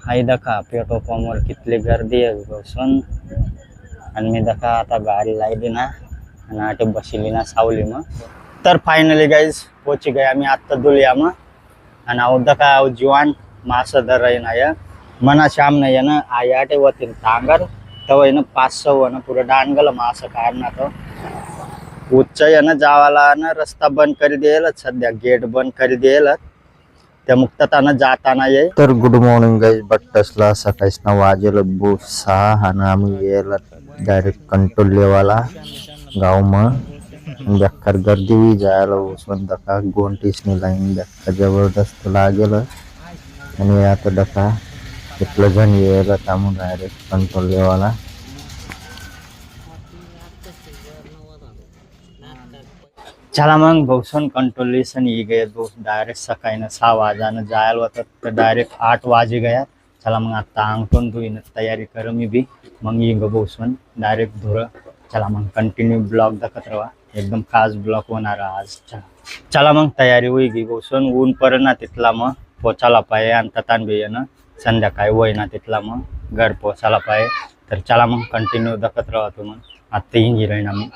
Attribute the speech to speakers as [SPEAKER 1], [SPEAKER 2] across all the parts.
[SPEAKER 1] हाय दखा पेट्रोल पंपवर कितली गर्दी आहे बसून. आणि मी दखा आता गाडी लावली ना आणि आटे बसली ना सावली मग. तर फायनली गाईज पोची गए आम्ही आत्ता दुलिया मग. आणि आव दखा जीवान मास दर राहीन आया मना श्याम नाही ना आई आटे वतीन तांगर तवय ना 500 ना पुरं डांगल मास काढणार तो उच्च ना जावाला ना रस्ता बंद करी देल सध्या गेट बंद करी देल त्या मुक्तताना जाताना ये. तर गुड मॉर्निंग गाईज बट्टसला सकाळीच ना वाजेल 6 आणि आम्ही येला डायरेक्ट कंट्रोल लेवाला गाव मग बेकार गर्दी जायला उसवंत दका गोंटीसनी लाईन बेकार जबरदस्त लागेल. आणि आता दका इथलं जण यायला थांबून डायरेक्ट कंट्रोल लेवाला. चला मग बहुसन कंट्रोल लेसन ये गए दोस्त डायरेक्ट सकाळी ना 6 वाजानं जायला होतं तर डायरेक्ट 8 वाजे गया. चला मग आता अंगठून धुईन तयारी कर मी बी मग ये ग बहुसन डायरेक्ट धुर. चला मग कंटिन्यू ब्लॉग दाखत राहा एकदम खास ब्लॉग होणार आज. चला मग तयारी होई गी बहुसन ऊन पर ना तिथला मग पोचायला पाहिजे आणि ततान बी ना संध्याकाळी वय ना तिथला मग घर पोचायला पाहिजे. तर चला मग कंटिन्यू दाखत राहा तू मग आता इंजी राहीन आम्ही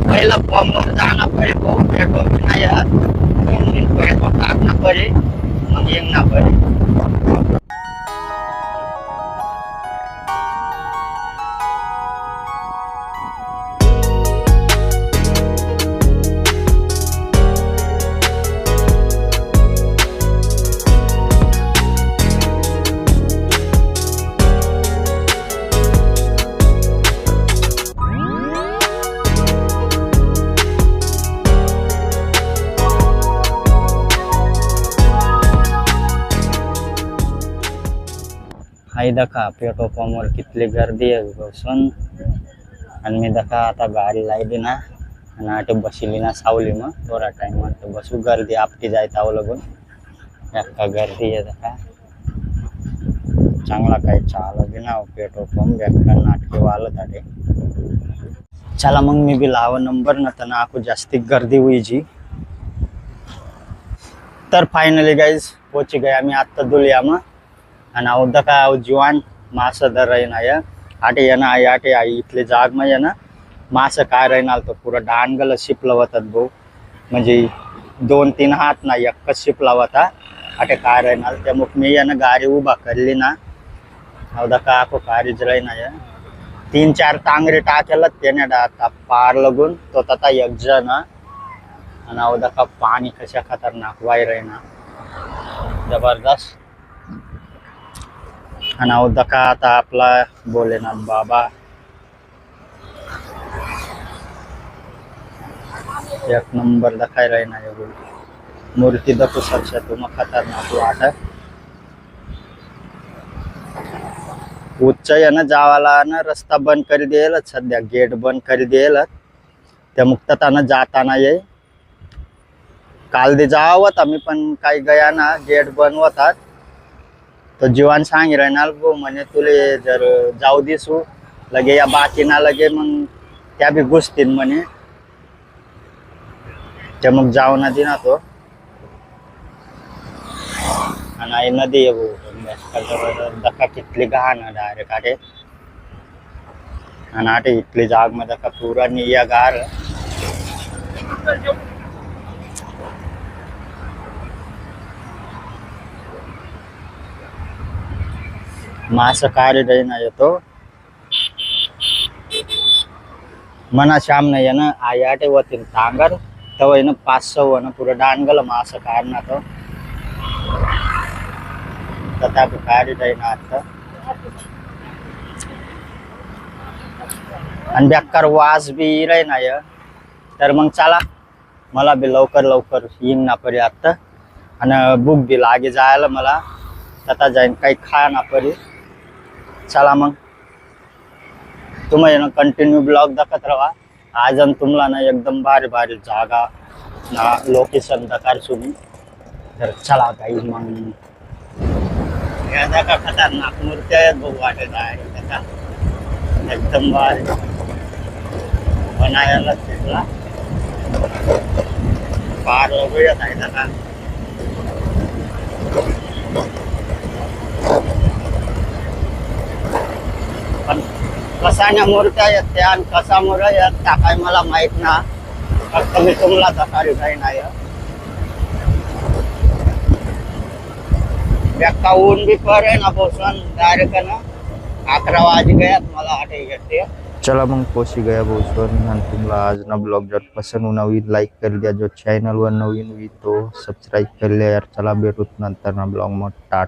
[SPEAKER 1] पहिला पंपवर जाणं पडे पेट्रोल नाही पेट्रोल टाकणं पडे मग येणं पडे. हाय दखा पेट्रोल पंपवर कितली गर्दी आहे बसून. आणि मी दखा आता गाडी लावली ना आणि आटे बसली ना सावली मग थोडा टाइम बसू गर्दी आपटी जाय ताव लागून एका गर्दी आहे दखा चांगला काही चालू बी ना पेट्रोल पंप बेकार नाटके वालत आटे. चला मग मी बी लाव नंबर ना नाकू जास्ती गर्दी हुईची. तर फायनली गाईज पोची गए आम्ही आत्ता दुलिया मग. आणि आव दखा जीवान मास दर राहीन आया आटे ये ना आई आटे आई इथले जाग मग ना मास काय राहणार तो पुरा डांगल शिपला होतात भाऊ म्हणजे 2-3 हात ना एकच शिपला होता आटे काय राहणार त्यामुळे मी ना गाडी उभा करली ना आव दखा आखो कारीच राहीन आया 3-4 तांगरे टाकेला त्याने आता पार लागून तो तता एक जण आणि आव दखा पाणी कशा खतरनाक वाय राहीना जबरदस्त. आणि आव दखा आता आपला भोलेनाथ बाबा एक नंबर दखाय राहीना मूर्ती दखू शकशा तुम खतरनाक वाटत. उच्च ना जावाला ना रस्ता बंद करी देल सध्या गेट बंद करी देल त्या मुक्तताना जाताना ये. काल दे जावत आम्ही पण काही गया ना गेट बंद होतात तो जीवान सांग राहणार गो म्हणे तुले जर जाऊ दिसू लगे या बाकी ना लगे मग त्या बी घुसतील म्हणे त्या मग जाऊ ना दे ना तो. आणि नदी दखा कितली घाण डायरेक्ट आटे आणि आटे इथली जाग मध्ये दखा पुरा निया गार. मास कार्य राहीन येतो मना श्याम नाही ना आई आटे वतीन तांगर तवय ना 500 ना पुरं डांगल मास काढणार तो तथापि कार्य राहीन आता. आणि बेकार वास बी राहीन आय. तर मग चला मला बी लवकर येईन ना परी आता आणि भूक बी लागे जायला मला तथा जाईन काही खा ना परी. चला मग तुम्ही ना कंटिन्यू ब्लॉग दाखत राहा आज तुम्हाला ना एकदम भारी जागा ना लोकेशन दाखर सुनी. तर चला काही मग या दखा खतरनाक मूर्त्या आहेत बघू वाटत आहे एकदम भारी बनायला तिथला पार वेळत आहे दखा कसाने मूर्त्या येत त्या आणि कसा मोर येत त्या काय मला माहित ना. फक्त मी तुम्हाला तकारी काही नाही. बेक्का ऊन भी करे ना बसून डायरेक्ट ना 11 वाज गयात मला आठे घेते. चला मग पोशी गया बोसन आणि तुम्हाला आज ना ब्लॉग जर पसंद हो नवीन लाईक कर दिया जो चॅनल वर नवीन हुई तो सबस्क्राईब कर लिया यार. चला भेटूत नंतर ना ब्लॉग मग टाटा.